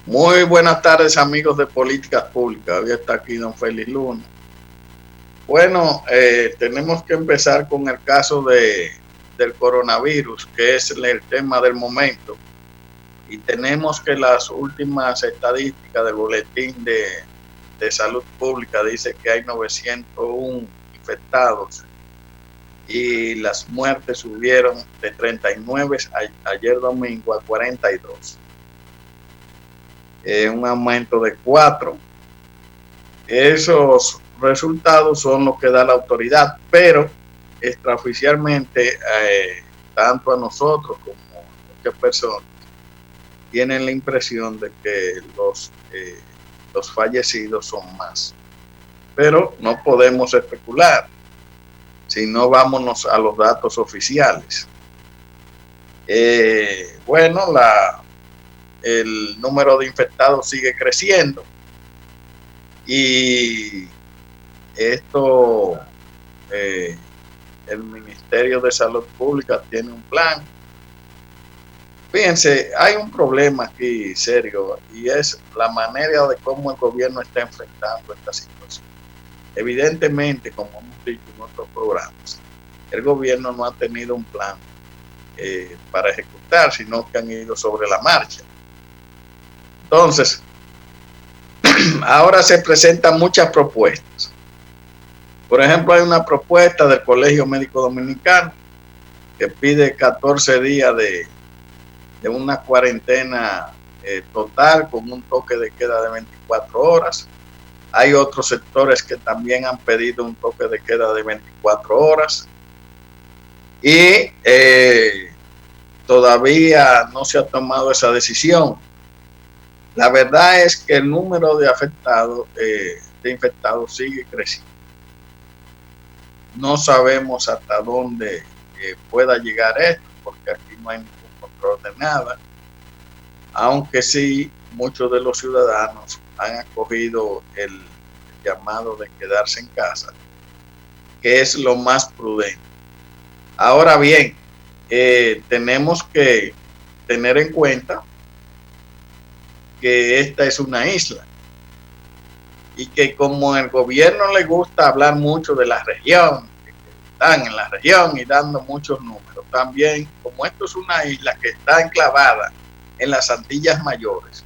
Muy buenas tardes, amigos de Políticas Públicas. Hoy está aquí don Félix Luna. Bueno, tenemos que empezar con el caso del coronavirus, que es el tema del momento. Y tenemos que las últimas estadísticas del boletín de salud pública dice que hay 901 infectados y las muertes subieron de 39 ayer domingo a 42. Un aumento de 4. Esos resultados son los que da la autoridad, pero extraoficialmente, tanto a nosotros como a muchas personas tienen la impresión de que los fallecidos son más. Pero no podemos especular, si no vámonos a los datos oficiales. Bueno, el número de infectados sigue creciendo y esto, el Ministerio de Salud Pública tiene un plan. Fíjense, hay un problema aquí serio y es la manera de cómo el gobierno está enfrentando esta situación. Evidentemente, como hemos dicho en otros programas, el gobierno no ha tenido un plan para ejecutar, sino que han ido sobre la marcha. Entonces, ahora se presentan muchas propuestas. Por ejemplo, hay una propuesta del Colegio Médico Dominicano que pide 14 días de una cuarentena total con un toque de queda de 24 horas. Hay otros sectores que también han pedido un toque de queda de 24 horas y todavía no se ha tomado esa decisión. La verdad es que el número de afectados, de infectados sigue creciendo. No sabemos hasta dónde pueda llegar esto, porque aquí no hay ningún control de nada, aunque sí muchos de los ciudadanos han acogido el llamado de quedarse en casa, que es lo más prudente. Ahora bien, tenemos que tener en cuenta que esta es una isla y que como el gobierno le gusta hablar mucho de la región, están en la región y dando muchos números, también como esto es una isla que está enclavada en las Antillas Mayores,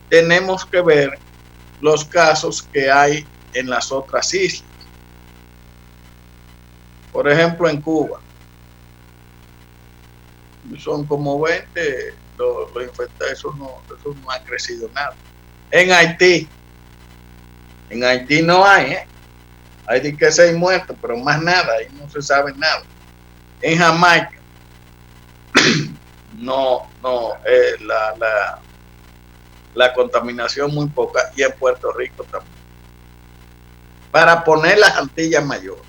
tenemos que ver los casos que hay en las otras islas. Por ejemplo, en Cuba, son como 20 los infectados, eso no ha crecido nada. En Haití no hay, hay que 6 muertos, pero más nada, ahí no se sabe nada. En Jamaica, la contaminación muy poca, y en Puerto Rico también. Para poner las Antillas Mayores.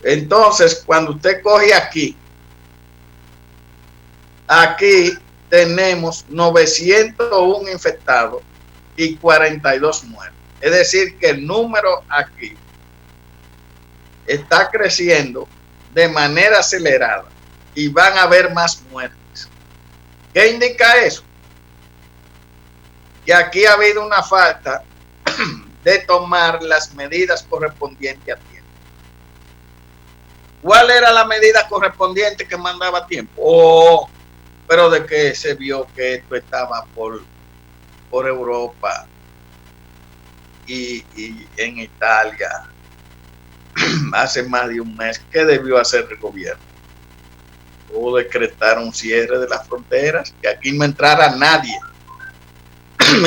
Entonces, cuando usted coge aquí tenemos 901 infectados y 42 muertos. Es decir, que el número aquí está creciendo de manera acelerada y van a haber más muertes. ¿Qué indica eso? Que aquí ha habido una falta de tomar las medidas correspondientes a tiempo. ¿Cuál era la medida correspondiente que mandaba a tiempo? Pero de que se vio que esto estaba por Europa y en Italia hace más de un mes. ¿Qué debió hacer el gobierno? O decretar un cierre de las fronteras, que aquí no entrara nadie,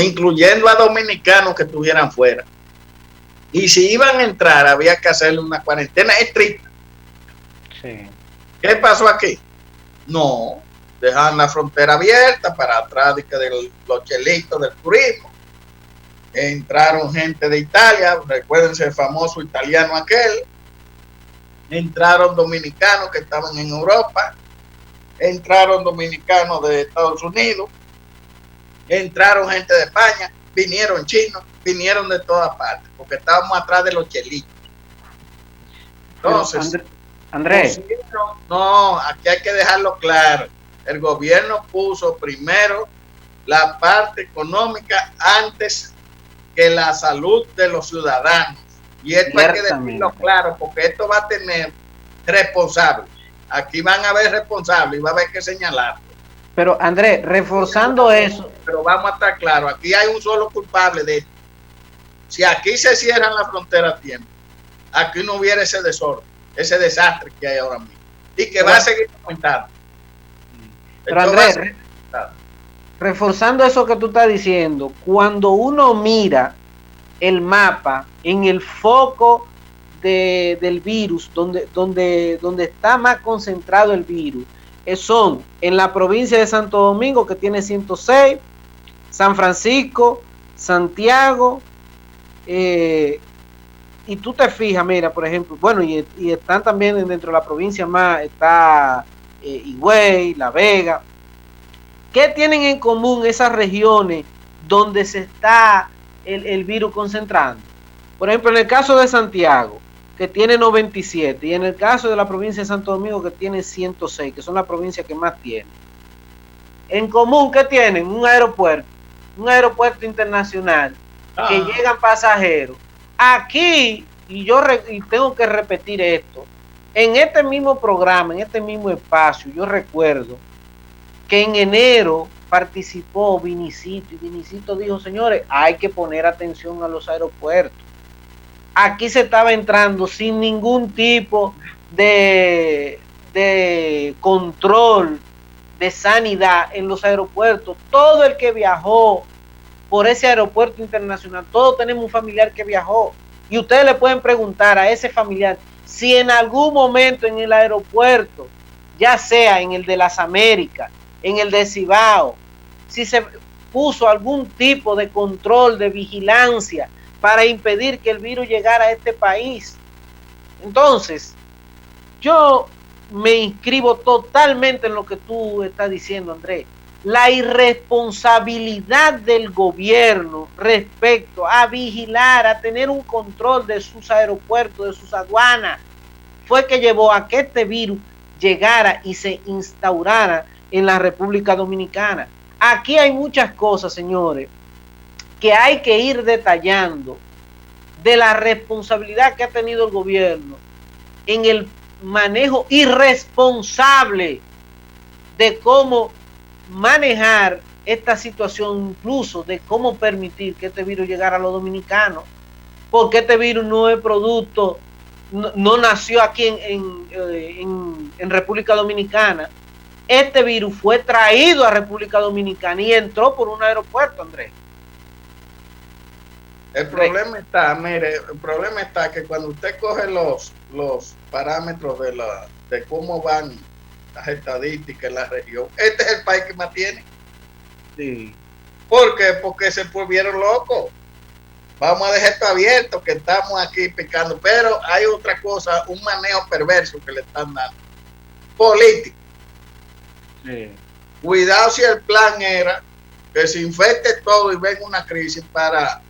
incluyendo a dominicanos que estuvieran fuera. Y si iban a entrar, había que hacerle una cuarentena estricta. Sí. ¿Qué pasó aquí? No, dejan la frontera abierta para atrás de los chelitos del turismo. Entraron gente de Italia, recuérdense el famoso italiano aquel. Entraron dominicanos que estaban en Europa. Entraron dominicanos de Estados Unidos. Entraron gente de España. Vinieron chinos. Vinieron de todas partes, porque estábamos atrás de los chelitos. Entonces, Andrés. No, aquí hay que dejarlo claro. El gobierno puso primero la parte económica antes que la salud de los ciudadanos. Y esto hay que decirlo claro, porque esto va a tener responsables. Aquí van a haber responsables y va a haber que señalarlo. Pero Andrés, reforzando eso. Pero vamos a estar claros, aquí hay un solo culpable de esto. Si aquí se cierran las fronteras a tiempo, aquí no hubiera ese desorden, ese desastre que hay ahora mismo. Y que va a seguir aumentando. Pero Andrés, reforzando eso que tú estás diciendo, cuando uno mira el mapa en el foco del virus, donde está más concentrado el virus, son en la provincia de Santo Domingo, que tiene 106, San Francisco, Santiago, y tú te fijas, mira, por ejemplo, bueno, y están también dentro de la provincia más, está Higüey, La Vega. ¿Qué tienen en común esas regiones donde se está el virus concentrando? Por ejemplo, en el caso de Santiago, que tiene 97, y en el caso de la provincia de Santo Domingo, que tiene 106, que son las provincias que más tienen. En común, ¿qué tienen? Un aeropuerto internacional, que llegan pasajeros. Aquí, y tengo que repetir esto, en este mismo programa, en este mismo espacio, yo recuerdo que en enero participó Vinicito, y Vinicito dijo, señores, hay que poner atención a los aeropuertos. Aquí se estaba entrando sin ningún tipo de control, de sanidad en los aeropuertos. Todo el que viajó por ese aeropuerto internacional, todos tenemos un familiar que viajó, y ustedes le pueden preguntar a ese familiar si en algún momento en el aeropuerto, ya sea en el de las Américas, en el de Cibao, si se puso algún tipo de control, de vigilancia para impedir que el virus llegara a este país. Entonces, yo me inscribo totalmente en lo que tú estás diciendo, Andrés. La irresponsabilidad del gobierno respecto a vigilar, a tener un control de sus aeropuertos, de sus aduanas, fue que llevó a que este virus llegara y se instaurara en la República Dominicana. Aquí hay muchas cosas, señores, que hay que ir detallando de la responsabilidad que ha tenido el gobierno en el manejo irresponsable de cómo manejar esta situación, incluso de cómo permitir que este virus llegara a los dominicanos, porque este virus no es producto, no nació aquí en República Dominicana. Este virus fue traído a República Dominicana y entró por un aeropuerto, Andrés. El problema está, mire, el problema está que cuando usted coge los parámetros de cómo van las estadísticas en la región, este es el país que más tiene. Sí. ¿Por qué? Porque se volvieron locos. Vamos a dejar esto abierto, que estamos aquí picando, pero hay otra cosa, un manejo perverso que le están dando. Político. Sí. Cuidado si el plan era que se infecte todo y venga una crisis para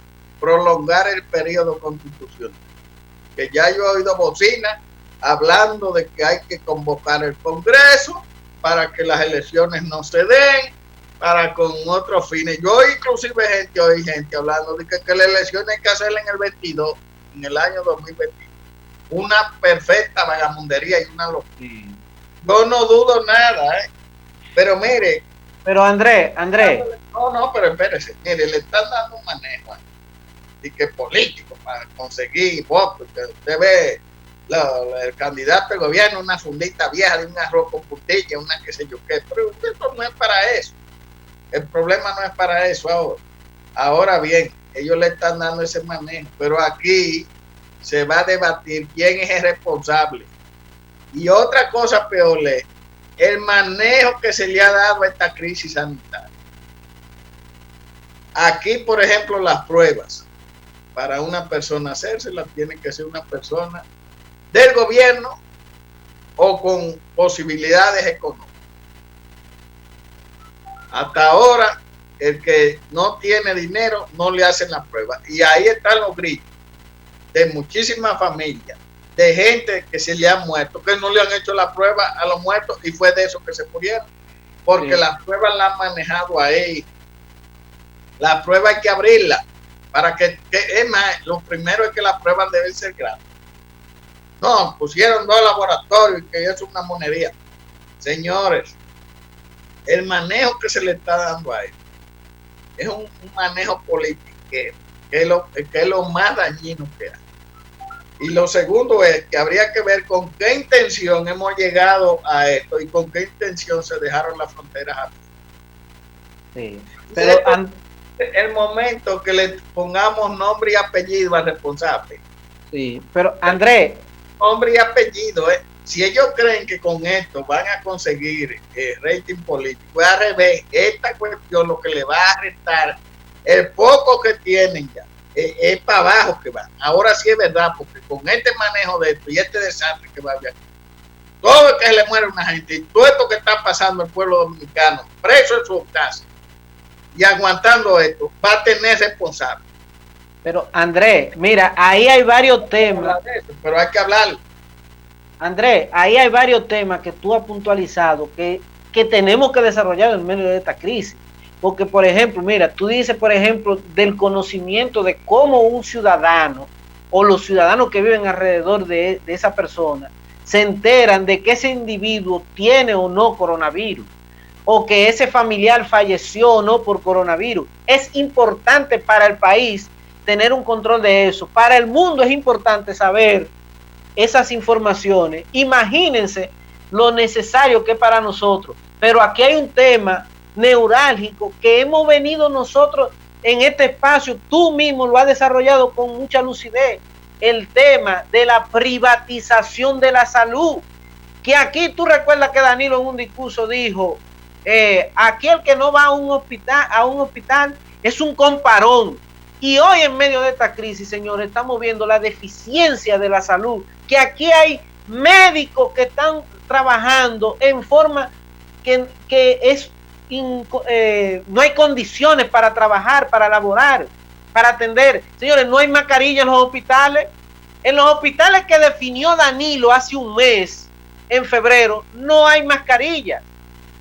prolongar el periodo constitucional. Que ya yo he oído bocinas hablando de que hay que convocar el Congreso para que las elecciones no se den, para con otros fines. Yo inclusive oí gente hablando de que las elecciones hay que hacerlas en el 22, en el año 2022. Una perfecta vagamundería y una locura. Yo no dudo nada, pero mire. Pero Andrés. No, pero espérese. Mire, le están dando un manejo y que político para conseguir votos. Que usted ve el candidato al gobierno, una fundita vieja de un arroz con puntilla, una qué sé yo qué. Pero esto no es para eso. El problema no es para eso ahora. Ahora bien, ellos le están dando ese manejo, pero aquí se va a debatir quién es el responsable. Y otra cosa peor es el manejo que se le ha dado a esta crisis sanitaria. Aquí, por ejemplo, las pruebas para una persona hacérselas tiene que ser una persona del gobierno o con posibilidades económicas. Hasta ahora, el que no tiene dinero no le hacen la prueba. Y ahí están los gritos de muchísimas familias, de gente que se le han muerto, que no le han hecho la prueba a los muertos y fue de eso que se murieron. Porque las pruebas las han manejado ahí La prueba hay que abrirla para que es más, lo primero es que las pruebas deben ser gratis. No, pusieron 2 laboratorios y que es una monería. Señores, el manejo que se le está dando a esto es un manejo político que es lo más dañino que hay. Y lo segundo es que habría que ver con qué intención hemos llegado a esto y con qué intención se dejaron las fronteras abiertas. Sí, pero el momento que le pongamos nombre y apellido al responsable. Sí, pero Andrés, nombre y apellido, si ellos creen que con esto van a conseguir rating político, al revés, esta cuestión lo que le va a restar el poco que tienen ya es para abajo que van. Ahora sí es verdad, porque con este manejo de esto y este desastre que va a haber, todo el que se le muere una gente y todo esto que está pasando el pueblo dominicano preso en su casa y aguantando esto, va a tener responsable. Pero Andrés, mira, ahí hay varios temas. Pero hay que hablar. Andrés, ahí hay varios temas que tú has puntualizado que tenemos que desarrollar en medio de esta crisis. Porque, por ejemplo, mira, tú dices, por ejemplo, del conocimiento de cómo un ciudadano o los ciudadanos que viven alrededor de esa persona se enteran de que ese individuo tiene o no coronavirus, o que ese familiar falleció o no por coronavirus. Es importante para el país tener un control de eso. Para el mundo es importante saber esas informaciones. Imagínense lo necesario que es para nosotros. Pero aquí hay un tema neurálgico que hemos venido nosotros en este espacio, tú mismo lo has desarrollado con mucha lucidez, el tema de la privatización de la salud, que aquí tú recuerdas que Danilo en un discurso dijo, aquí el que no va a un hospital es un comparón. Y hoy en medio de esta crisis, señores, estamos viendo la deficiencia de la salud, que aquí hay médicos que están trabajando en forma que es no hay condiciones para trabajar, para laborar, para atender. Señores, no hay mascarilla en los hospitales. En los hospitales que definió Danilo hace un mes, en febrero, no hay mascarilla.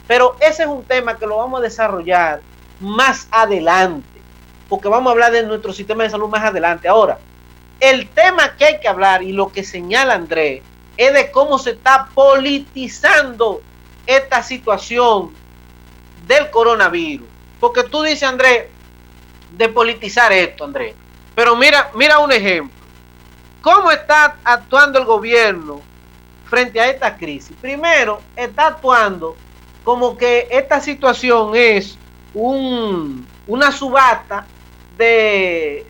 Pero ese es un tema que lo vamos a desarrollar más adelante, porque vamos a hablar de nuestro sistema de salud más adelante. Ahora, el tema que hay que hablar y lo que señala Andrés es de cómo se está politizando esta situación del coronavirus. Porque tú dices, Andrés, de politizar esto, Andrés. Pero mira un ejemplo. ¿Cómo está actuando el gobierno frente a esta crisis? Primero, está actuando como que esta situación es una subasta de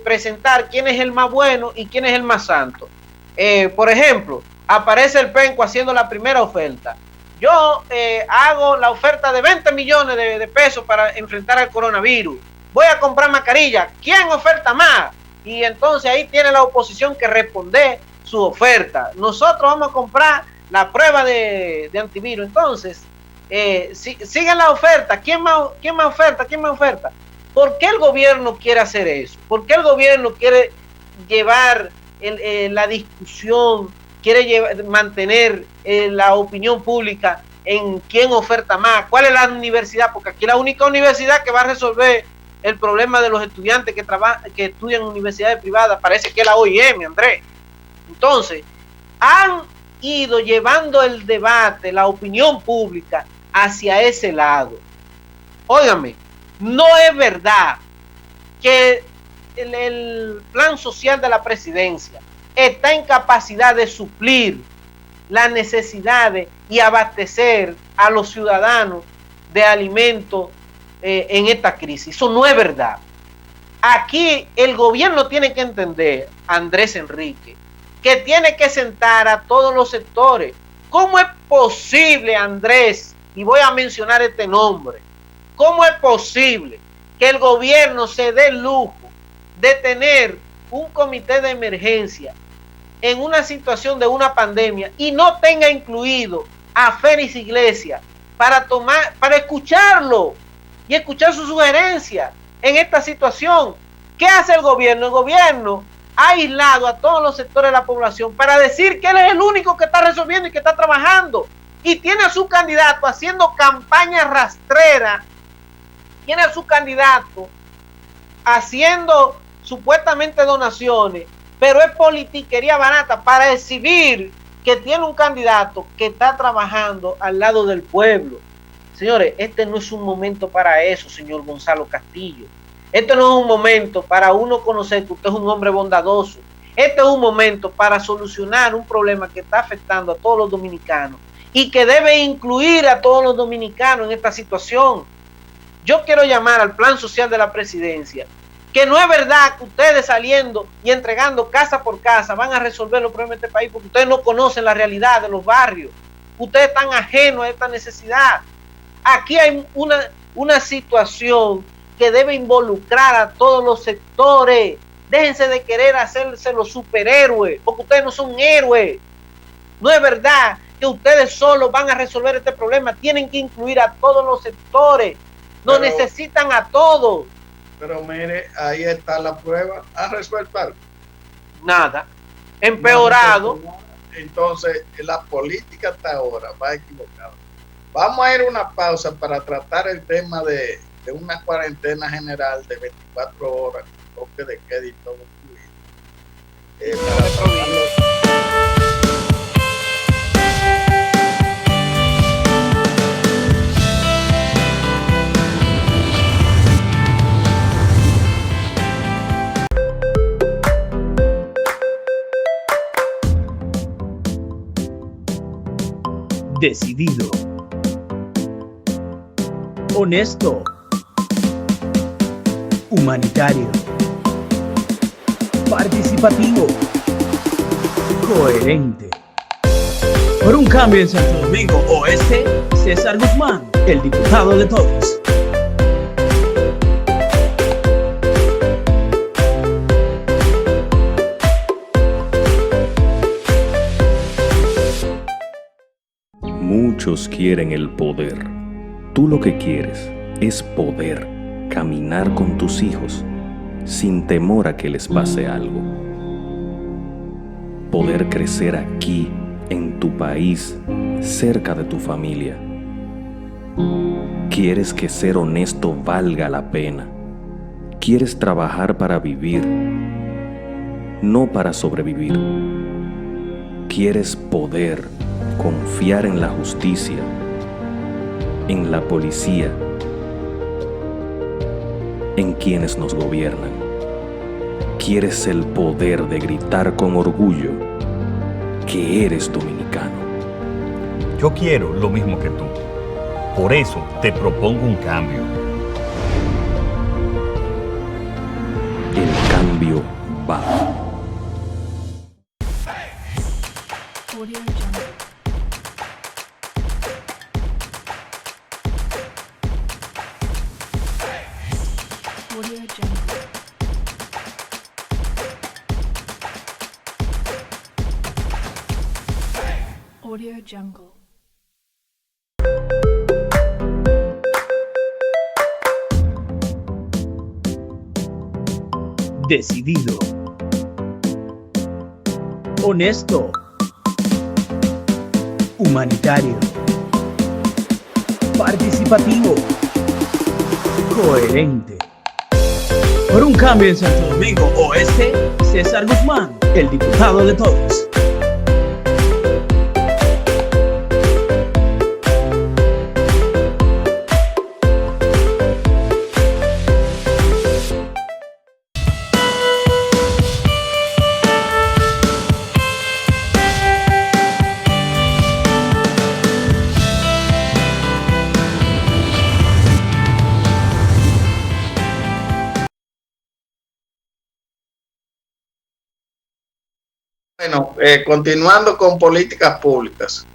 presentar quién es el más bueno y quién es el más santo. Por ejemplo, aparece el Penco haciendo la primera oferta. Yo hago la oferta de 20 millones de pesos para enfrentar al coronavirus. Voy a comprar mascarilla. ¿Quién oferta más? Y entonces ahí tiene la oposición que responder su oferta. Nosotros vamos a comprar la prueba de antivirus. Entonces, siguen la oferta. ¿Quién más oferta? ¿Quién más oferta? ¿Por qué el gobierno quiere hacer eso? ¿Por qué el gobierno quiere llevar la discusión, quiere mantener la opinión pública en quién oferta más? ¿Cuál es la universidad? Porque aquí la única universidad que va a resolver el problema de los estudiantes que estudian en universidades privadas parece que es la OIM, Andrés. Entonces, han ido llevando el debate, la opinión pública hacia ese lado. Óigame, no es verdad que el plan social de la presidencia está en capacidad de suplir las necesidades y abastecer a los ciudadanos de alimentos en esta crisis. Eso no es verdad. Aquí el gobierno tiene que entender, Andrés Enrique, que tiene que sentar a todos los sectores. ¿Cómo es posible, Andrés? Y voy a mencionar este nombre. ¿Cómo es posible que el gobierno se dé el lujo de tener un comité de emergencia en una situación de una pandemia y no tenga incluido a Félix Iglesias para escucharlo y escuchar sus sugerencias en esta situación? ¿Qué hace el gobierno? El gobierno ha aislado a todos los sectores de la población para decir que él es el único que está resolviendo y que está trabajando, y tiene a su candidato haciendo campaña rastrera tiene a su candidato haciendo supuestamente donaciones, pero es politiquería barata para exhibir que tiene un candidato que está trabajando al lado del pueblo. Señores, este no es un momento para eso, señor Gonzalo Castillo. Este no es un momento para uno conocer que usted es un hombre bondadoso. Este es un momento para solucionar un problema que está afectando a todos los dominicanos y que debe incluir a todos los dominicanos en esta situación. Yo quiero llamar al plan social de la presidencia, que no es verdad que ustedes saliendo y entregando casa por casa van a resolver los problemas de este país, porque ustedes no conocen la realidad de los barrios. Ustedes están ajenos a esta necesidad. Aquí hay una situación que debe involucrar a todos los sectores. Déjense de querer hacerse los superhéroes, porque ustedes no son héroes. No es verdad que ustedes solos van a resolver este problema. Tienen que incluir a todos los sectores. Nos necesitan a todos. Pero mire, ahí está la prueba. ¿Ha resuelto algo? Nada. Empeorado. Entonces, la política hasta ahora va equivocada. Vamos a ir a una pausa para tratar el tema de una cuarentena general de 24 horas, toque de queda y todo incluido. Decidido, honesto, humanitario, participativo, coherente. Por un cambio en Santo Domingo Oeste, César Guzmán, el diputado de todos. Muchos quieren el poder. Tú lo que quieres es poder caminar con tus hijos sin temor a que les pase algo. Poder crecer aquí, en tu país, cerca de tu familia. Quieres que ser honesto valga la pena. Quieres trabajar para vivir, no para sobrevivir. Quieres poder confiar en la justicia, en la policía, en quienes nos gobiernan. Quieres el poder de gritar con orgullo que eres dominicano. Yo quiero lo mismo que tú. Por eso te propongo un cambio. El cambio va. Audio Jungle. Decidido, honesto, humanitario, participativo, coherente. Por un cambio en Santo Domingo Oeste, César Guzmán, el diputado de todos. Bueno, continuando con políticas públicas,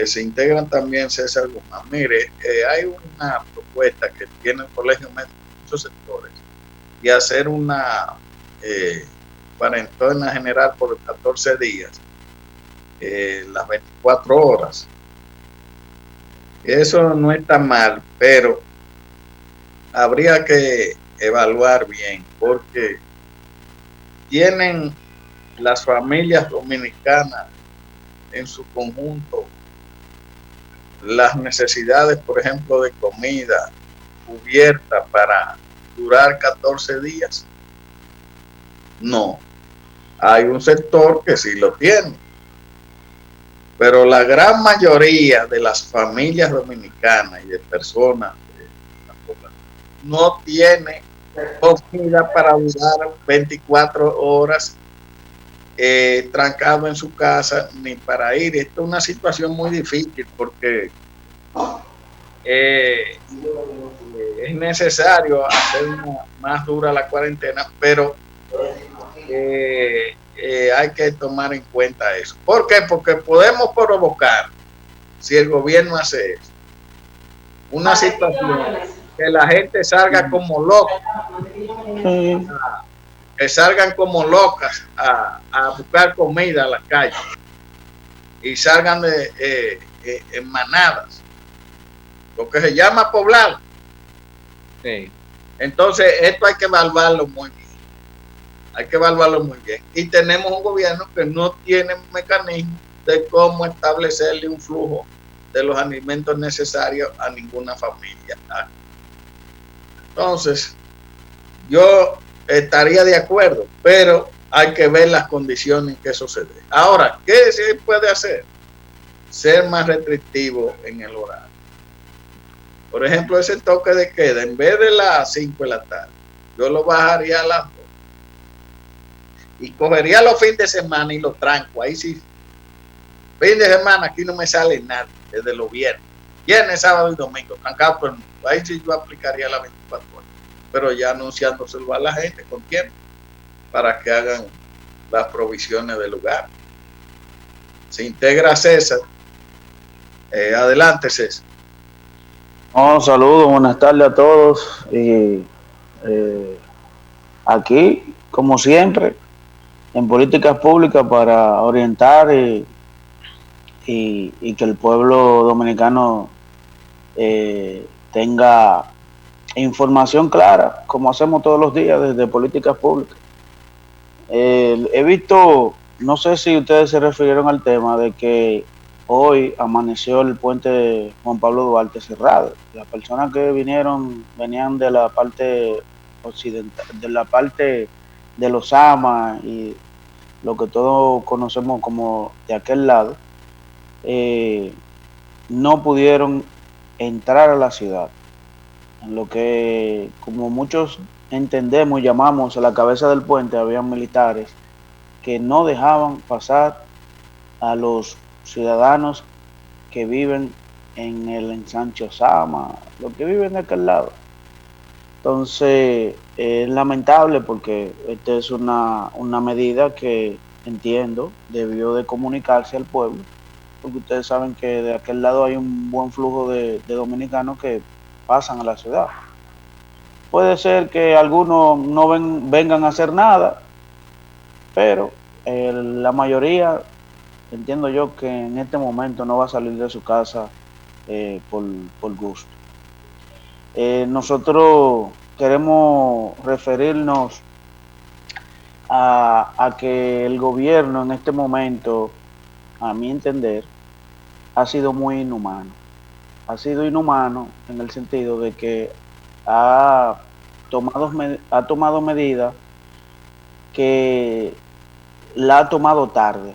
se integran también César Guzmán. Mire, hay una propuesta que tiene el Colegio Médico en muchos sectores y hacer una cuarentena general por 14 días, las 24 horas. Eso no está mal, pero habría que evaluar bien, porque tienen las familias dominicanas en su conjunto las necesidades, por ejemplo, de comida, cubierta para durar 14 días? No. Hay un sector que sí lo tiene. Pero la gran mayoría de las familias dominicanas y de personas de la población no tiene comida para durar 24 horas trancado en su casa ni para ir. Esto es una situación muy difícil porque es necesario hacer más dura la cuarentena, pero hay que tomar en cuenta eso. ¿Por qué? Porque podemos provocar, si el gobierno hace eso, una situación que la gente salga como loca, que salgan como locas a buscar comida a las calles y salgan en manadas, lo que se llama poblar. Sí. Entonces, esto hay que evaluarlo muy bien. Hay que evaluarlo muy bien. Y tenemos un gobierno que no tiene un mecanismo de cómo establecerle un flujo de los alimentos necesarios a ninguna familia. Entonces, yo estaría de acuerdo, pero hay que ver las condiciones en que eso se dé. Ahora, ¿qué se puede hacer? Ser más restrictivo en el horario. Por ejemplo, ese toque de queda, en vez de las 5 de la tarde, yo lo bajaría a las 2. Y cogería los fines de semana y los tranco. Ahí sí, fin de semana aquí no me sale nada, desde los viernes, sábado y domingo, trancado todo el mundo. Ahí sí yo aplicaría las 24 horas, pero ya anunciándoselo a la gente con tiempo para que hagan las provisiones del lugar. Se integra César. Adelante, César. Saludos, buenas tardes a todos. Y aquí, como siempre, en políticas públicas para orientar y que el pueblo dominicano tenga información clara, como hacemos todos los días desde políticas públicas. He visto, no sé si ustedes se refirieron al tema de que hoy amaneció el puente Juan Pablo Duarte cerrado. Las personas que venían de la parte occidental, de la parte de los Amas y lo que todos conocemos como de aquel lado, no pudieron entrar a la ciudad. En lo que, como muchos entendemos y llamamos a la cabeza del puente, habían militares que no dejaban pasar a los ciudadanos que viven en el ensanche Osama, los que viven de aquel lado. Entonces, es lamentable porque esta es una medida que entiendo debió de comunicarse al pueblo, porque ustedes saben que de aquel lado hay un buen flujo de dominicanos que pasan a la ciudad. Puede ser que algunos no vengan a hacer nada, pero la mayoría, entiendo yo que en este momento no va a salir de su casa por gusto. Nosotros queremos referirnos a que el gobierno en este momento, a mi entender, ha sido muy inhumano. Ha sido inhumano en el sentido de que ha tomado medidas que la ha tomado tarde.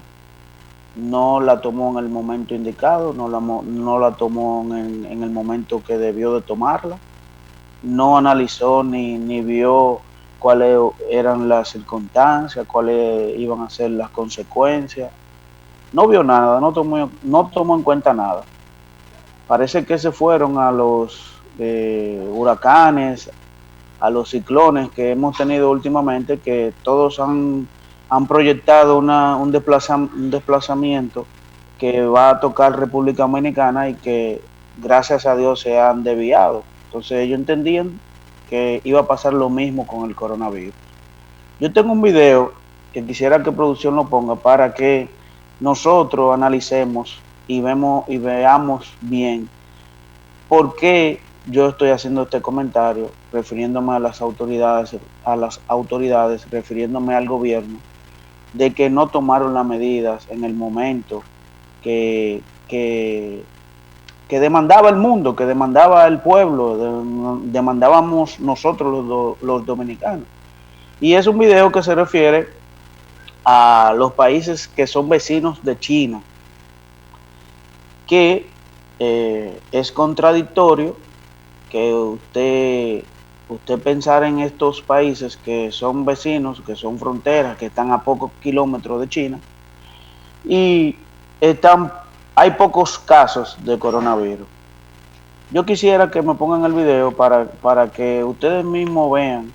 No la tomó en el momento indicado, no la tomó en el momento que debió de tomarla. No analizó ni vio cuáles eran las circunstancias, cuáles iban a ser las consecuencias. No vio nada, no tomó en cuenta nada. Parece que se fueron a los huracanes, a los ciclones que hemos tenido últimamente, que todos han proyectado un desplazamiento que va a tocar República Dominicana y que gracias a Dios se han desviado. Entonces ellos entendían que iba a pasar lo mismo con el coronavirus. Yo tengo un video que quisiera que producción lo ponga para que nosotros analicemos y veamos bien por qué yo estoy haciendo este comentario, refiriéndome a las autoridades, refiriéndome al gobierno, de que no tomaron las medidas en el momento que que demandaba el mundo, que demandaba el pueblo, demandábamos nosotros los dominicanos. Y es un video que se refiere a los países que son vecinos de China, que es contradictorio que usted pensar en estos países que son vecinos, que son fronteras, que están a pocos kilómetros de China, y hay pocos casos de coronavirus. Yo quisiera que me pongan el video para que ustedes mismos vean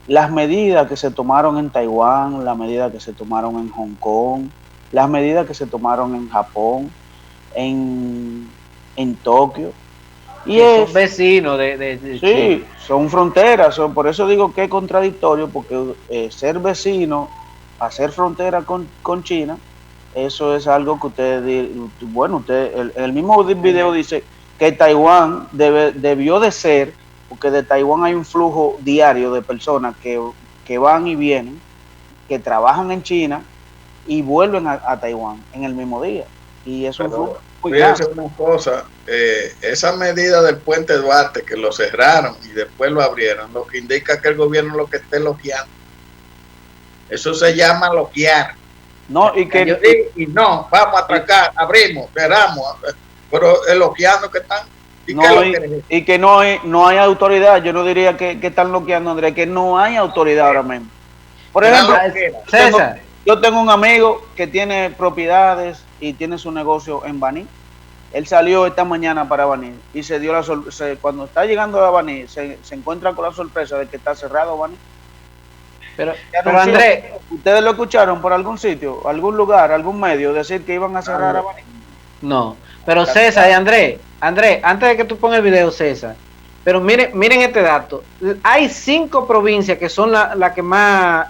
las medidas que se tomaron en Taiwán, las medidas que se tomaron en Hong Kong, las medidas que se tomaron en Japón, en Tokio. Y son vecinos de sí, China. Son fronteras, por eso digo que es contradictorio, porque ser vecino, hacer frontera con China, eso es algo que el mismo video dice que Taiwán debió de ser, porque de Taiwán hay un flujo diario de personas que van y vienen, que trabajan en China y vuelven a Taiwán en el mismo día. Y eso es un flujo. Fíjense una cosa, esa medida del puente Duarte que lo cerraron y después lo abrieron, lo que indica que el gobierno lo que esté loqueando. Eso se llama loquear. No, no, vamos a atracar, abrimos, cerramos, pero es loqueando que están. Y que no hay autoridad. Yo no diría que están loqueando, Andrés, que no hay autoridad ahora mismo. Por ejemplo, César, yo tengo un amigo que tiene propiedades y tiene su negocio en Baní. Él salió esta mañana para Baní y se dio cuando está llegando a Baní se encuentra con la sorpresa de que está cerrado Baní. Pero Andrés, ¿ustedes lo escucharon por algún sitio, algún lugar, algún medio decir que iban a cerrar a Baní? No, pero César y Andrés, antes de que tú pongas el video, César, pero miren este dato. Hay 5 provincias que son las que más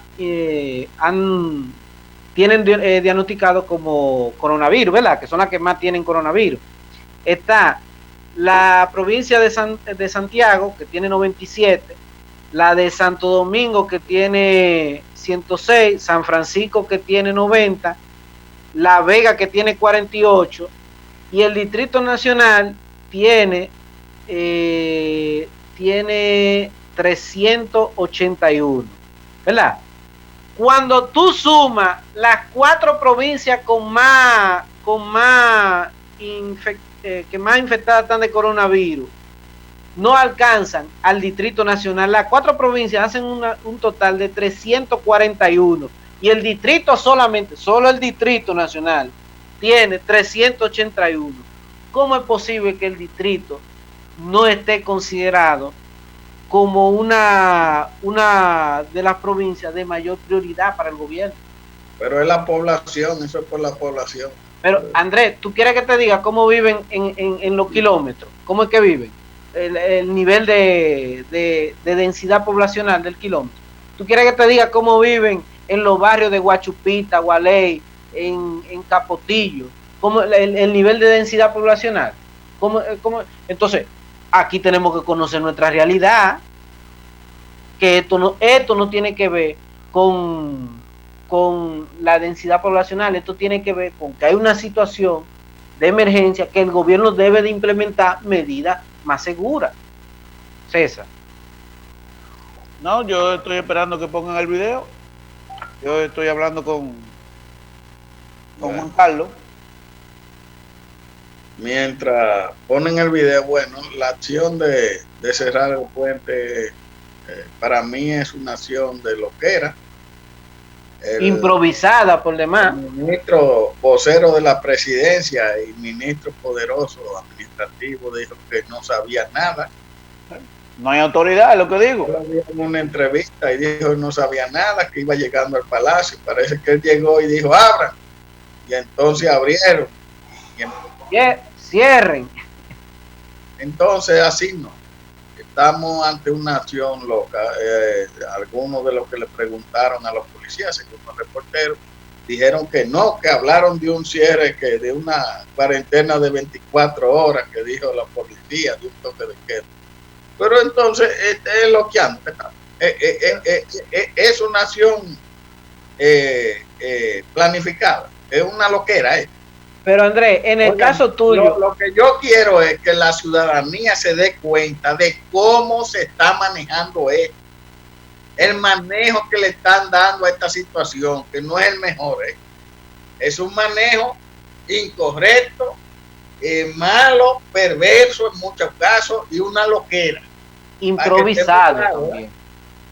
tienen diagnosticado como coronavirus, ¿verdad? Que son las que más tienen coronavirus. Está la provincia de Santiago, que tiene 97, la de Santo Domingo, que tiene 106, San Francisco, que tiene 90, La Vega, que tiene 48, y el Distrito Nacional tiene 381, ¿verdad? Cuando tú sumas las 4 provincias que más infectadas están de coronavirus, no alcanzan al Distrito Nacional. Las 4 provincias hacen un total de 341 y el distrito solo el Distrito Nacional tiene 381. ¿Cómo es posible que el distrito no esté considerado como una de las provincias de mayor prioridad para el gobierno? Pero es la población, eso es por la población. Pero Andrés, ¿tú quieres que te diga cómo viven en los kilómetros? ¿Cómo es que viven? El nivel de densidad poblacional del kilómetro. ¿Tú quieres que te diga cómo viven en los barrios de Guachupita, Gualey, en Capotillo? ¿Cómo el nivel de densidad poblacional? ¿Cómo? Entonces, aquí tenemos que conocer nuestra realidad, que esto no tiene que ver con la densidad poblacional, esto tiene que ver con que hay una situación de emergencia que el gobierno debe de implementar medidas más seguras. César. No, yo estoy esperando que pongan el video. Yo estoy hablando con Juan Carlos. Mientras ponen el video, bueno, la acción de cerrar el puente para mí es una acción de loquera. Improvisada por demás. El ministro vocero de la presidencia y ministro poderoso administrativo dijo que no sabía nada. No hay autoridad, es lo que digo. En una entrevista y dijo que no sabía nada, que iba llegando al palacio. Parece que él llegó y dijo abran. Y entonces abrieron. Cierren. Entonces así no. Estamos ante una acción loca. Algunos de los que le preguntaron a los policías, según los reporteros, dijeron que no, que hablaron de un cierre, que de una cuarentena de 24 horas, que dijo la policía, de un toque de queda. Pero entonces es loqueando. Es una acción planificada, es una loquera. Pero Andrés, en el caso tuyo, lo que yo quiero es que la ciudadanía se dé cuenta de cómo se está manejando esto. El manejo que le están dando a esta situación, que no es el mejor, es un manejo incorrecto, malo, perverso en muchos casos y una loquera. improvisado también.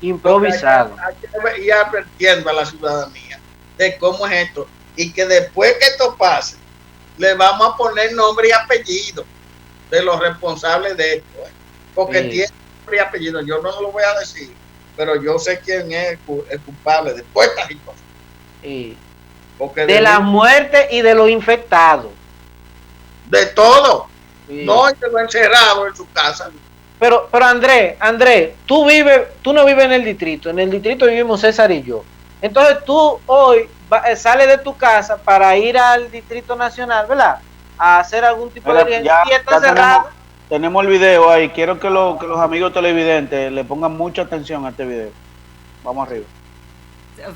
Improvisado. Hay que ir advirtiendo a la ciudadanía de cómo es esto y que después que esto pase, le vamos a poner nombre y apellido de los responsables de esto, porque tiene nombre y apellido. Yo no lo voy a decir, pero yo sé quién es el culpable de todas estas situaciones. Porque de la muerte y de los infectados. De todo. No, de lo encerrado en su casa. Pero Andrés, tú no vives en el distrito vivimos César y yo. Entonces tú hoy sales de tu casa para ir al Distrito Nacional, ¿verdad? A hacer algún tipo de diligencia y está cerrado. Tenemos el video ahí. Quiero que los amigos televidentes le pongan mucha atención a este video. Vamos arriba.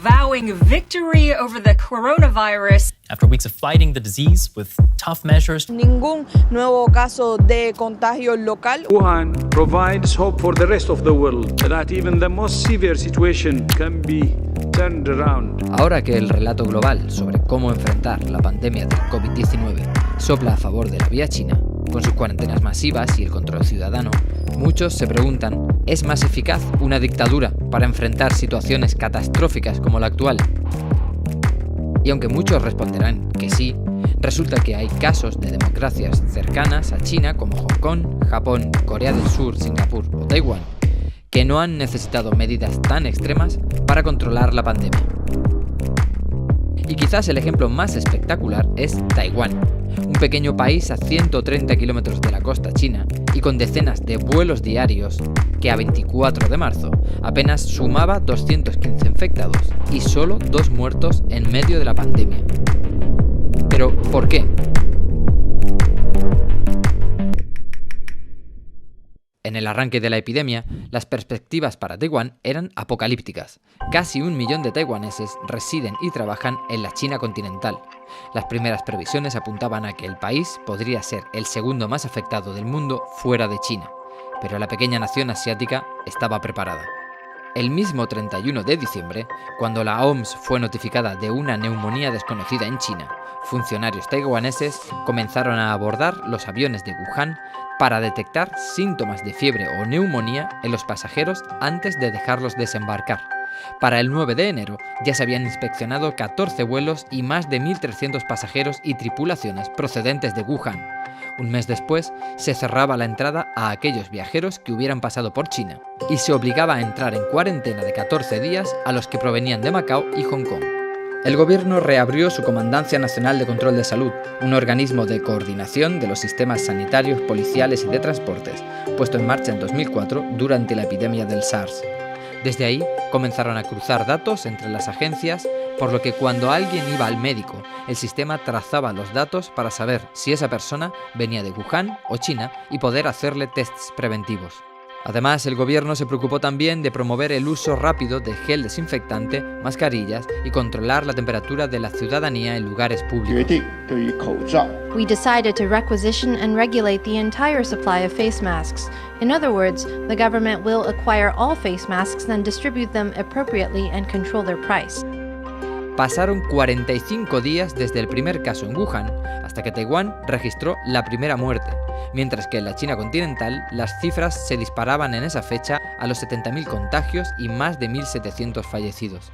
Vowing victory over the coronavirus. After weeks of fighting the disease with tough measures. Ningún nuevo caso de contagio local. Wuhan provides hope for the rest of the world that even the most severe situation can be turned around. Ahora que el relato global sobre cómo enfrentar la pandemia del COVID-19 sopla a favor de la vía china, con sus cuarentenas masivas y el control ciudadano, muchos se preguntan, ¿es más eficaz una dictadura para enfrentar situaciones catastróficas como la actual? Y aunque muchos responderán que sí, resulta que hay casos de democracias cercanas a China como Hong Kong, Japón, Corea del Sur, Singapur o Taiwán, que no han necesitado medidas tan extremas para controlar la pandemia. Y quizás el ejemplo más espectacular es Taiwán, un pequeño país a 130 kilómetros de la costa china y con decenas de vuelos diarios que a 24 de marzo apenas sumaba 215 infectados y solo 2 muertos en medio de la pandemia. Pero, ¿por qué? En el arranque de la epidemia, las perspectivas para Taiwán eran apocalípticas. Casi 1 millón de taiwaneses residen y trabajan en la China continental. Las primeras previsiones apuntaban a que el país podría ser el segundo más afectado del mundo fuera de China, pero la pequeña nación asiática estaba preparada. El mismo 31 de diciembre, cuando la OMS fue notificada de una neumonía desconocida en China, funcionarios taiwaneses comenzaron a abordar los aviones de Wuhan para detectar síntomas de fiebre o neumonía en los pasajeros antes de dejarlos desembarcar. Para el 9 de enero ya se habían inspeccionado 14 vuelos y más de 1.300 pasajeros y tripulaciones procedentes de Wuhan. Un mes después se cerraba la entrada a aquellos viajeros que hubieran pasado por China y se obligaba a entrar en cuarentena de 14 días a los que provenían de Macao y Hong Kong. El gobierno reabrió su Comandancia Nacional de Control de Salud, un organismo de coordinación de los sistemas sanitarios, policiales y de transportes, puesto en marcha en 2004 durante la epidemia del SARS. Desde ahí comenzaron a cruzar datos entre las agencias, por lo que cuando alguien iba al médico, el sistema trazaba los datos para saber si esa persona venía de Wuhan o China y poder hacerle tests preventivos. Además, el gobierno se preocupó también de promover el uso rápido de gel desinfectante, mascarillas y controlar la temperatura de la ciudadanía en lugares públicos. We decided to requisition and regulate the entire supply of face masks. In other words, the government will acquire all face masks and distribute them appropriately and control their price. Pasaron 45 días desde el primer caso en Wuhan hasta que Taiwán registró la primera muerte, mientras que en la China continental las cifras se disparaban en esa fecha a los 70.000 contagios y más de 1.700 fallecidos.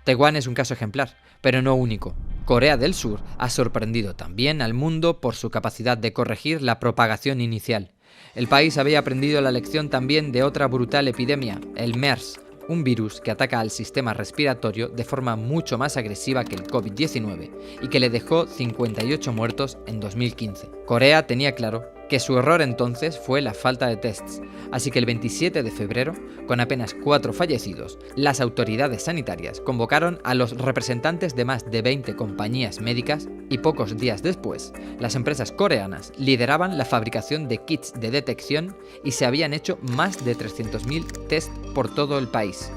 Taiwán es un caso ejemplar, pero no único. Corea del Sur ha sorprendido también al mundo por su capacidad de corregir la propagación inicial. El país había aprendido la lección también de otra brutal epidemia, el MERS, un virus que ataca al sistema respiratorio de forma mucho más agresiva que el COVID-19 y que le dejó 58 muertos en 2015. Corea tenía claro que su error entonces fue la falta de tests, así que el 27 de febrero, con apenas 4 fallecidos, las autoridades sanitarias convocaron a los representantes de más de 20 compañías médicas y pocos días después, las empresas coreanas lideraban la fabricación de kits de detección y se habían hecho más de 300.000 test por todo el país.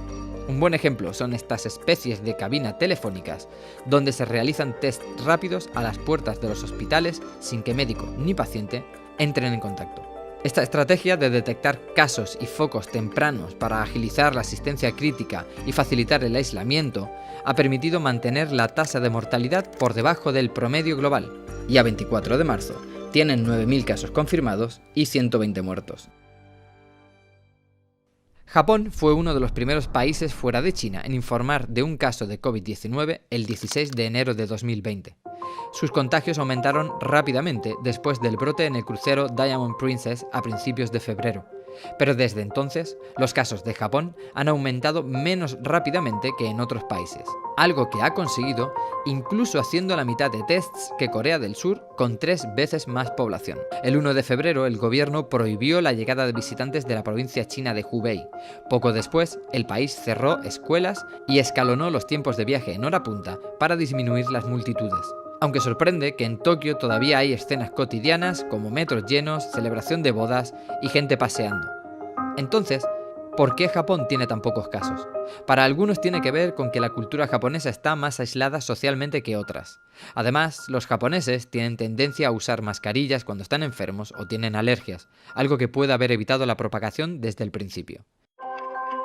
Un buen ejemplo son estas especies de cabina telefónicas, donde se realizan test rápidos a las puertas de los hospitales sin que médico ni paciente entren en contacto. Esta estrategia de detectar casos y focos tempranos para agilizar la asistencia crítica y facilitar el aislamiento ha permitido mantener la tasa de mortalidad por debajo del promedio global, y a 24 de marzo tienen 9.000 casos confirmados y 120 muertos. Japón fue uno de los primeros países fuera de China en informar de un caso de COVID-19 el 16 de enero de 2020. Sus contagios aumentaron rápidamente después del brote en el crucero Diamond Princess a principios de febrero. Pero desde entonces, los casos de Japón han aumentado menos rápidamente que en otros países, algo que ha conseguido incluso haciendo la mitad de tests que Corea del Sur con 3 veces más población. El 1 de febrero, el gobierno prohibió la llegada de visitantes de la provincia china de Hubei. Poco después, el país cerró escuelas y escalonó los tiempos de viaje en hora punta para disminuir las multitudes. Aunque sorprende que en Tokio todavía hay escenas cotidianas como metros llenos, celebración de bodas y gente paseando. Entonces, ¿por qué Japón tiene tan pocos casos? Para algunos tiene que ver con que la cultura japonesa está más aislada socialmente que otras. Además, los japoneses tienen tendencia a usar mascarillas cuando están enfermos o tienen alergias, algo que puede haber evitado la propagación desde el principio.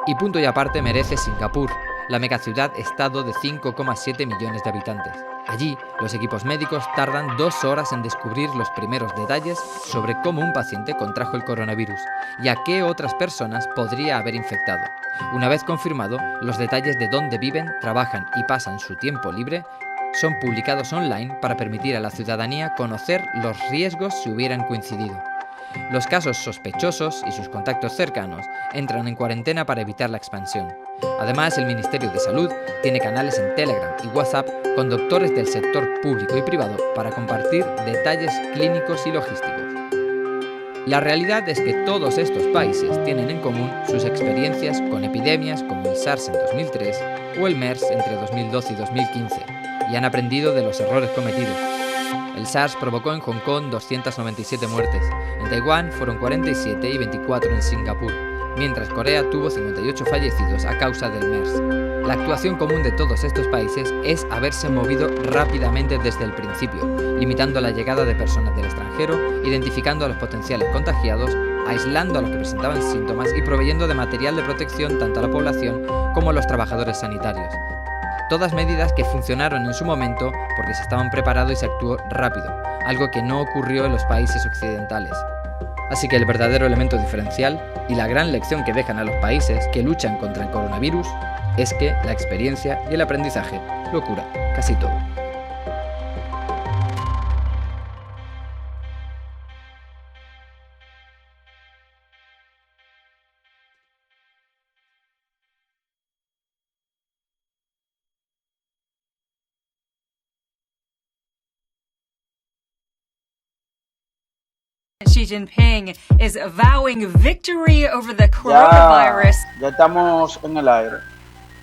Y punto y aparte merece Singapur, la megaciudad-estado de 5,7 millones de habitantes. Allí, los equipos médicos tardan 2 horas en descubrir los primeros detalles sobre cómo un paciente contrajo el coronavirus y a qué otras personas podría haber infectado. Una vez confirmado, los detalles de dónde viven, trabajan y pasan su tiempo libre son publicados online para permitir a la ciudadanía conocer los riesgos si hubieran coincidido. Los casos sospechosos y sus contactos cercanos entran en cuarentena para evitar la expansión. Además, el Ministerio de Salud tiene canales en Telegram y WhatsApp con doctores del sector público y privado para compartir detalles clínicos y logísticos. La realidad es que todos estos países tienen en común sus experiencias con epidemias como el SARS en 2003 o el MERS entre 2012 y 2015, y han aprendido de los errores cometidos. El SARS provocó en Hong Kong 297 muertes, en Taiwán fueron 47 y 24 en Singapur, mientras Corea tuvo 58 fallecidos a causa del MERS. La actuación común de todos estos países es haberse movido rápidamente desde el principio, limitando la llegada de personas del extranjero, identificando a los potenciales contagiados, aislando a los que presentaban síntomas y proveyendo de material de protección tanto a la población como a los trabajadores sanitarios. Todas medidas que funcionaron en su momento porque se estaban preparados y se actuó rápido, algo que no ocurrió en los países occidentales. Así que el verdadero elemento diferencial y la gran lección que dejan a los países que luchan contra el coronavirus es que la experiencia y el aprendizaje lo cura casi todo. Xi Jinping is vowing victory over the coronavirus. Ya estamos en el aire.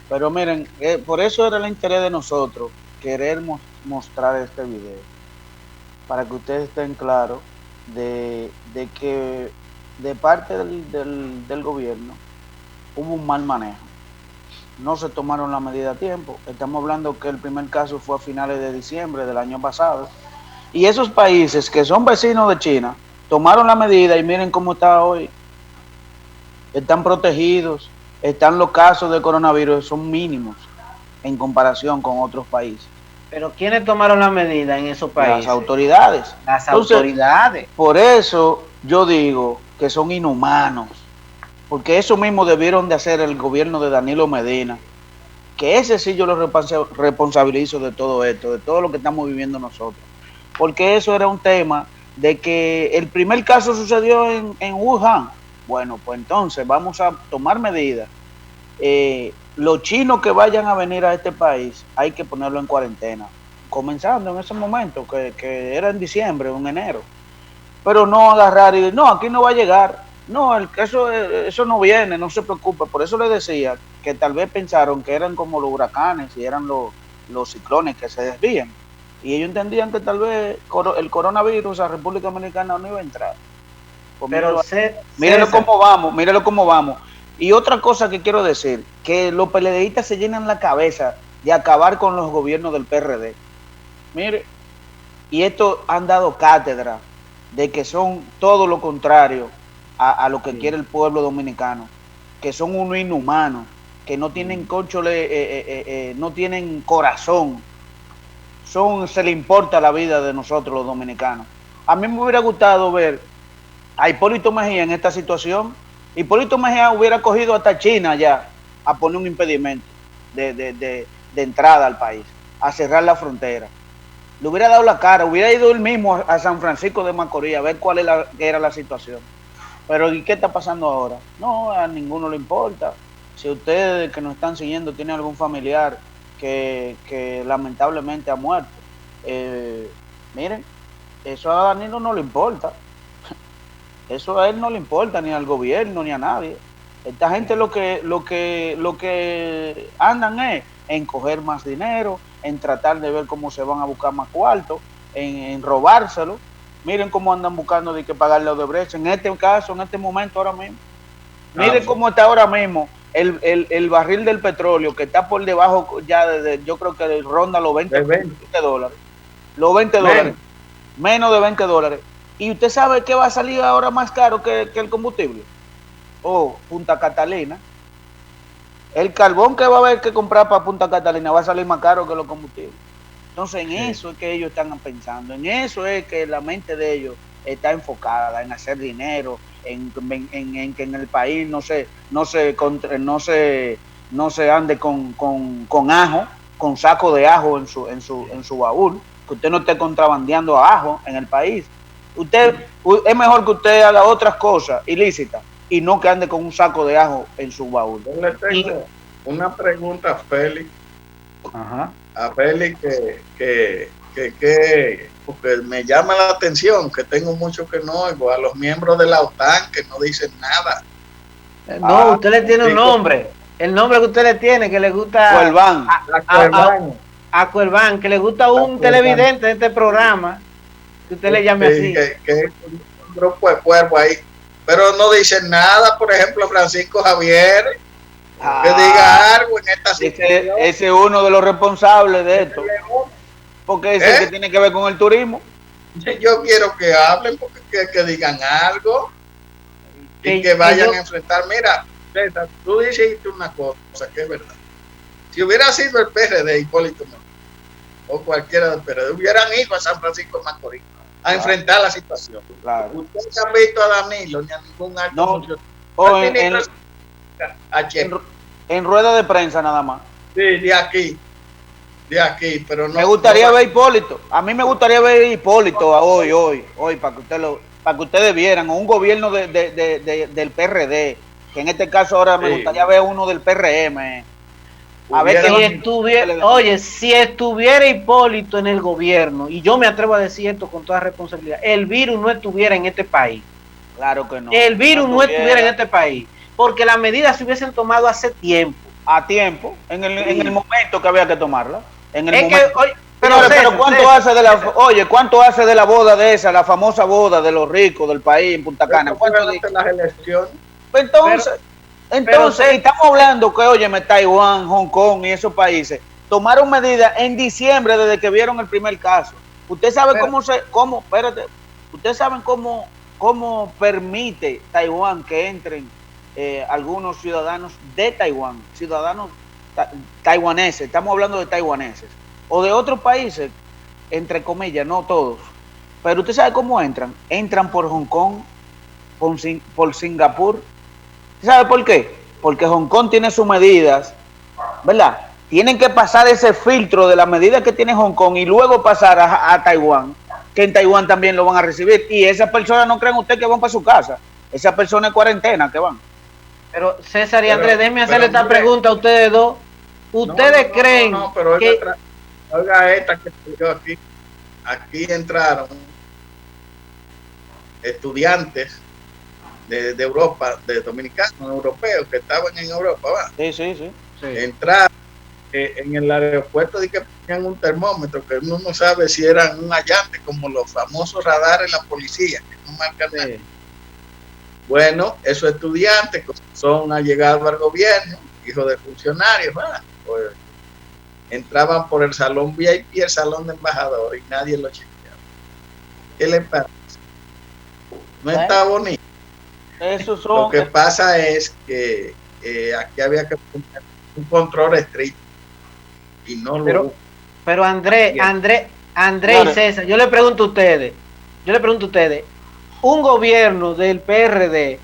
Pero miren, por eso era el interés de nosotros, querer mostrar este video, para que ustedes estén claros de que de parte del gobierno hubo un mal manejo. No se tomaron la medida a tiempo. Estamos hablando que el primer caso fue a finales de diciembre del año pasado. Y esos países que son vecinos de China tomaron la medida y miren cómo está hoy. Están protegidos, están los casos de coronavirus, son mínimos en comparación con otros países. Pero ¿quiénes tomaron la medida en esos países? Las autoridades. Las autoridades. Por eso yo digo que son inhumanos, porque eso mismo debieron de hacer el gobierno de Danilo Medina, que ese sí yo lo responsabilizo de todo esto, de todo lo que estamos viviendo nosotros, porque eso era un tema de que el primer caso sucedió en Wuhan. Bueno, pues entonces vamos a tomar medidas. Los chinos que vayan a venir a este país hay que ponerlo en cuarentena, comenzando en ese momento, que era en diciembre o en enero. Pero no agarrar y decir, no, aquí no va a llegar. No, eso no viene, no se preocupe. Por eso les decía que tal vez pensaron que eran como los huracanes y eran los ciclones que se desvían. Y ellos entendían que tal vez el coronavirus a República Dominicana no iba a entrar. Pues pero mírenlo cómo vamos. Y otra cosa que quiero decir, que los PLDistas se llenan la cabeza de acabar con los gobiernos del PRD. Mire, y esto han dado cátedra de que son todo lo contrario a lo que quiere el pueblo dominicano, que son unos inhumanos, que no tienen cónchole, no tienen corazón, se le importa la vida de nosotros los dominicanos. A mí me hubiera gustado ver a Hipólito Mejía en esta situación. Hipólito Mejía hubiera cogido hasta China ya a poner un impedimento de entrada al país, a cerrar la frontera. Le hubiera dado la cara, hubiera ido él mismo a San Francisco de Macorís a ver cuál era la situación. Pero ¿y qué está pasando ahora? No, a ninguno le importa. Si ustedes que nos están siguiendo tienen algún familiar que lamentablemente ha muerto, miren, eso a Danilo no le importa. Eso a él no le importa, ni al gobierno, ni a nadie. Esta gente lo que andan es en coger más dinero, en tratar de ver cómo se van a buscar más cuartos, en robárselo. Miren cómo andan buscando de que pagarle a Odebrecht. En este caso, en este momento, ahora mismo. Miren cómo está ahora mismo el barril del petróleo, que está por debajo ya yo creo que ronda los 20 dólares. Los 20 dólares. Menos de 20 dólares. ¿Y usted sabe qué va a salir ahora más caro que el combustible? Punta Catalina. El carbón que va a haber que comprar para Punta Catalina va a salir más caro que los combustibles. Entonces en eso es que ellos están pensando, en eso es que la mente de ellos está enfocada, en hacer dinero, en que en el país no se ande con ajo, con saco de ajo en su baúl, que usted no esté contrabandeando ajo en el país. Es mejor que usted haga otras cosas ilícitas y no que ande con un saco de ajo en su baúl. Yo le tengo una pregunta a Félix. Ajá. A Félix que porque me llama la atención, que tengo mucho que no oigo, a los miembros de la OTAN que no dicen nada. No, usted le tiene un nombre. El nombre que usted le tiene, que le gusta Cuerván. A Cuerván, que le gusta un televidente de este programa, que usted le llame así. Que es un grupo de cuervos ahí. Pero no dicen nada, por ejemplo, Francisco Javier, que diga algo en esta situación. Ese es uno de los responsables de esto. Porque es el que tiene que ver con el turismo. Yo quiero que hablen, porque que digan algo y que vayan a enfrentar. Mira, César, tú dijiste una cosa que es verdad. Si hubiera sido el PRD, Hipólito Mejía, o cualquiera del PRD, hubieran ido a San Francisco de Macorís a enfrentar la situación. Claro. Ustedes han visto a Danilo ni a ningún alto funcionario. En rueda de prensa nada más. Sí, de aquí, pero no. Me gustaría ver Hipólito. A mí me gustaría ver Hipólito hoy, para que ustedes vieran, un gobierno del PRD, que en este caso ahora me gustaría ver uno del PRM. A ver si estuviera Hipólito en el gobierno, y yo me atrevo a decir esto con toda responsabilidad, el virus no estuviera en este país. Claro que no. El virus no estuviera en este país, porque las medidas se hubiesen tomado hace tiempo. A tiempo, en el momento que había que tomarla. Pero ¿cuánto hace de la boda de esa, la famosa boda de los ricos del país en Punta Cana? ¿Cuánto de las elecciones? Entonces estamos hablando que, óyeme, Taiwán, Hong Kong y esos países tomaron medidas en diciembre desde que vieron el primer caso. ¿Usted sabe cómo permite Taiwán que entren algunos ciudadanos de Taiwán, ciudadanos taiwaneses, estamos hablando de taiwaneses, o de otros países, entre comillas, no todos, pero usted sabe cómo entran por Hong Kong, por Singapur? ¿Sabe por qué? Porque Hong Kong tiene sus medidas, ¿verdad? Tienen que pasar ese filtro de las medidas que tiene Hong Kong y luego pasar a Taiwán, que en Taiwán también lo van a recibir, y esas personas no creen usted que van para su casa, esas personas en cuarentena que van. Pero César y Andrés, déjenme hacerle esta pregunta a ustedes dos. ¿Ustedes creen que... Oiga esta que yo aquí entraron estudiantes de Europa, de dominicanos, europeos que estaban en Europa, ¿va? Sí. Entraron en el aeropuerto y que ponían un termómetro que uno no sabe si eran un allante, como los famosos radares de la policía, que no marcan nada. Bueno, esos estudiantes son allegados al gobierno, hijos de funcionarios, pues, entraban por el salón VIP y el salón de embajador y nadie lo chequeaba. ¿Qué le parece? No está bonito. Eso son... Lo que pasa es que aquí había que poner un control estricto y no lo... Pero André y César, yo le pregunto a ustedes, un gobierno del PRD,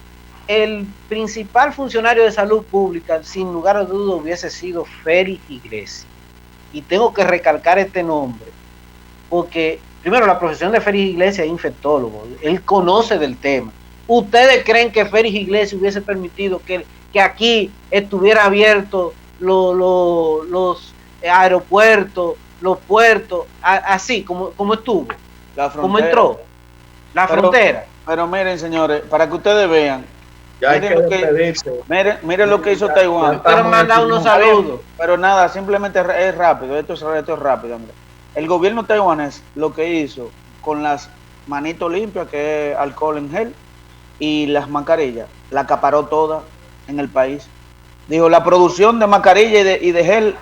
el principal funcionario de salud pública, sin lugar a dudas, hubiese sido Félix Iglesias. Y tengo que recalcar este nombre, porque primero la profesión de Félix Iglesias es infectólogo, él conoce del tema. ¿Ustedes creen que Félix Iglesias hubiese permitido que aquí estuviera abierto los aeropuertos, los puertos, así como estuvo, como entró la frontera? Pero miren, señores, para que ustedes vean, ya hay que despedirse. Miren lo que hizo Taiwán. Pero mandar unos saludos. Pero nada, simplemente es rápido, esto es rápido, hombre. El gobierno taiwanés lo que hizo con las manitos limpias, que es alcohol en gel, y las mascarillas, la acaparó toda en el país. Dijo, la producción de mascarilla y de gel,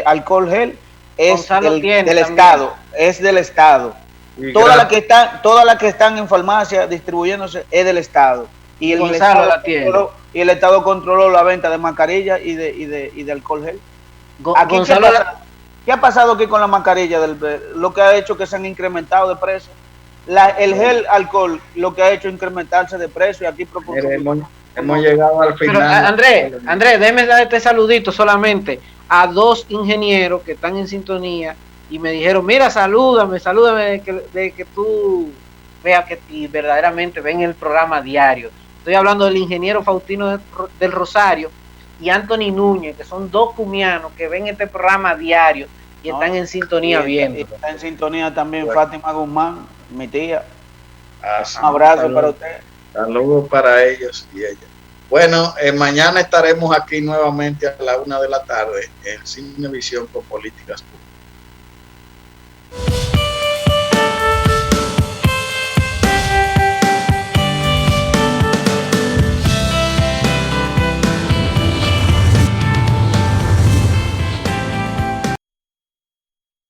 alcohol gel, es del Estado, es del Estado. Todas las que están en farmacia distribuyéndose es del Estado. Y el Estado controló la venta de mascarilla y de alcohol gel. Aquí, ¿qué ha pasado aquí con la mascarilla? Lo que ha hecho que se han incrementado de precio. El gel alcohol lo que ha hecho incrementarse de precio, y aquí hemos llegado al final. Pero, André, déjeme dar este saludito solamente a dos ingenieros que están en sintonía y me dijeron, mira, salúdame de que tú veas que y verdaderamente ven el programa diario. Estoy hablando del ingeniero Faustino del Rosario y Anthony Núñez, que son dos cumianos que ven este programa diario y están en sintonía viendo. Está en sintonía también Fátima Guzmán, mi tía. Un abrazo para usted. Saludos para ellos y ellas. Bueno, mañana estaremos aquí nuevamente a la 1 de la tarde en Cinevisión con Políticas Públicas.